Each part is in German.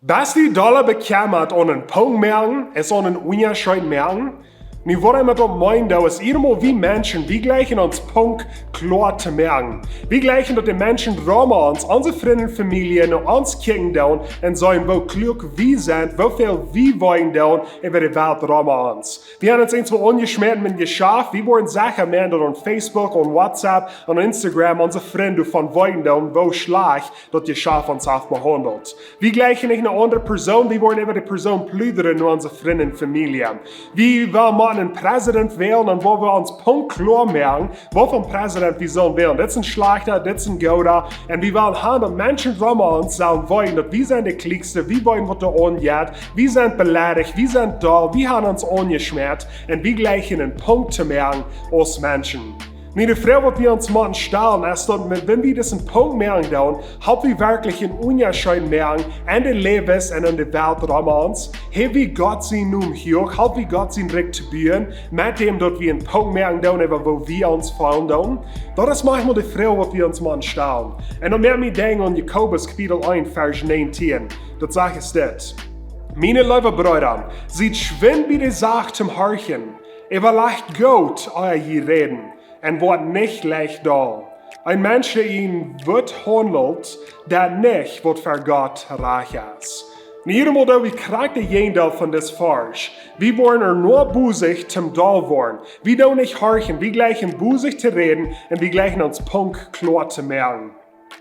Was die Dollar bekämmert an einen Punkt merken, ist an einen Unterschied merken. Nu worden we dat meinen, dat is eenmaal wie Menschen, wie gleichen uns Punkt klar zu merken. Wie gleichen dat die Menschen roma uns, unsere Freunde, Familie, noch uns kicken down und sagen, wo klug wir sind, wie viel wir wollen down über die Welt roma uns. Wir haben uns irgendwo ungeschmiert mit geschafft, wir wollen Sachen mehr auf Facebook, und WhatsApp und Instagram, unsere Freunde von wollen down, wo schlecht dat geschafft uns auch behandelt. Wir gleichen nicht eine andere Person, wir wollen über die Person plüdern, nur unsere Freunde und Familie. Wir wollen einen Präsident wählen und wo wir uns Punkt klar merken, wovon Präsident wir sollen wählen. Das ist ein Schlechter, das ist ein Guter. Und wir wollen haben, dass Menschen drum uns sagen wollen, dass wir sind die Klickste, wir wollen, was da angeht, wir sind beleidigt, wir sind da, wir haben uns angeschmiert und wir gleichen einen Punkt zu merken als Menschen. Die Frage, die wir uns mal stellen, ist, dass wenn wir diesen Punkt merken, haben wir wirklich einen Unterschied merken in den Lebens und in der Welt um uns. Haben wir Gott sein Namen hier, haben wir Gott sein Recht zu bieten, mit dem, dass wir einen Punkt merken, über wo wir uns fallen. Das ist manchmal die Frage, die wir uns mal stellen. Und dann merken wir denken an Jakobus Kapitel 1, Vers 19. Das sagt es das. Meine lieben Brüder, seid schwind bei der Sache zum Horchen. Überlegt Gott euer Reden. Und wird nicht leicht da. Ein Mensch, der ihn wird handelt, der nicht wird für Gott reich ist. Niemand, der wie kriegt jeder von das falsch. Wir wollen nur busig zum da worden. Wir don't nicht horchen, wir gleichen busig zu reden und wir gleichen uns Punkt klar zu merken.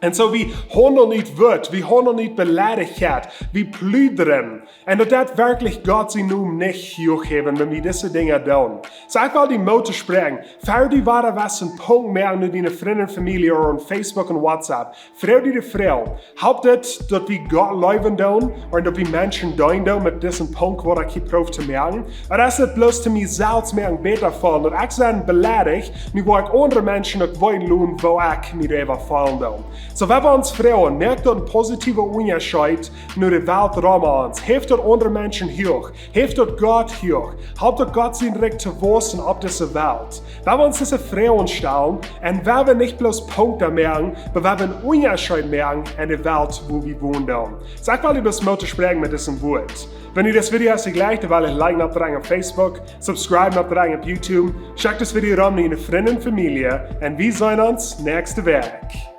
Und so wie handeln nicht wird, wie handeln nicht beleidigt hat, wie plüdern. Und das wirklich Gott sein Namen nicht hochheben, wenn wir diese Dinge tun. Sag mal die Motto sprechen, für die Ware was ein Punkt mehr mit deiner Freunde, Familie oder Facebook und WhatsApp. Frau die Frau, hauptet, dass wir Gott leben tun und dass wir Menschen tun mit diesem Punkt, wo ich hier zu merken. Und das ist nicht bloß zu mir selbst merken, besser fallen. Und ich bin beleidigt, nur wo ich andere Menschen nicht wollen, wo ich mir selber fallen tun. So, wenn wir uns fragen, merkt dort ein positiver Unterschied nur die Welt um uns. Hilft dort andere Menschen hoch. Hilft dort Gott hoch. Habt dort Gott sein Recht zu wissen auf dieser Welt. Wenn wir uns diese Fragen stellen, und wenn wir nicht bloß Punkte merken, aber wenn wir einen Unterschied merken in der Welt, wo wir wohnen. Sag mal, über das Motto sprechen mit diesem Wort. Wenn ihr das Video hast, gleich, dann will ich liken auf Facebook, subscriben auf YouTube, checkt das Video an mit Freunden und Familie, und wir sehen uns nächste Woche.